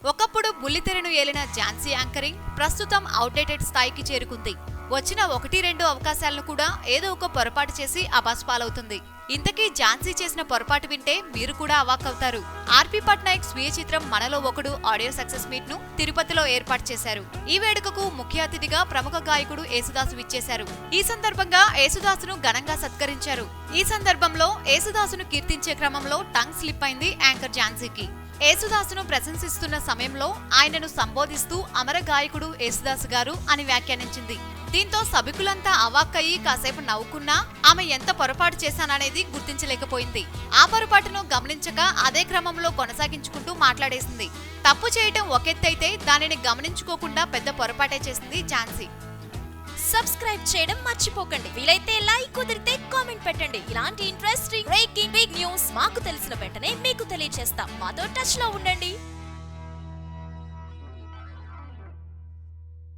ఒకప్పుడు బుల్లితెరను ఏలిన ఝాన్సీ యాంకరింగ్ ప్రస్తుతం అవుట్డేటెడ్ స్థాయికి చేరుకుంది. వచ్చిన 1-2 అవకాశాలను కూడా ఏదో ఒక పొరపాటు చేసి అబాస్పాలవుతుంది. ఇంతకీ ఝాన్సీ చేసిన పొరపాటు వింటే మీరు కూడా అవాక్కవుతారు. ఆర్పి పట్నాయక్ స్వీయ చిత్రం మనలో ఒకడు ఆడియో సక్సెస్ మీట్ ను తిరుపతిలో ఏర్పాటు చేశారు. ఈ వేడుకకు ముఖ్య అతిథిగా ప్రముఖ గాయకుడు యేసుదాసు విచ్చేశారు. ఈ సందర్భంగా యేసుదాసును ఘనంగా సత్కరించారు. ఈ సందర్భంలో యేసుదాసును కీర్తించే క్రమంలో టంగ్ స్లిప్ అయింది యాంకర్ ఝాన్సీకి. యేసుదాసును ప్రశంసిస్తున్న సమయంలో ఆయనను సంబోధిస్తూ అమర గాయకుడు యేసుదాసు గారు అని వ్యాఖ్యానించింది. దీంతో సభికులంతా అవాక్కయ్యి కాసేపు నవ్వుకున్నా ఆమె ఎంత పొరపాటు చేశాననేది గుర్తించలేకపోయింది. ఆ పొరపాటును గమనించక అదే క్రమంలో కొనసాగించుకుంటూ మాట్లాడేసింది. తప్పు చేయటం ఒకెత్తైతే దానిని గమనించుకోకుండా పెద్ద పొరపాటే చేసింది ఝాన్సీ. సబ్స్క్రైబ్ చేయడం మర్చిపోకండి. వీలైతే లైక్, కుదిరితే కామెంట్ పెట్టండి. ఇలాంటి ఇంట్రెస్టింగ్ బ్రేకింగ్ బిగ్ న్యూస్ మాకు తెలిసిన వెంటనే మీకు తెలియజేస్తాం. మాతో టచ్ లో ఉండండి.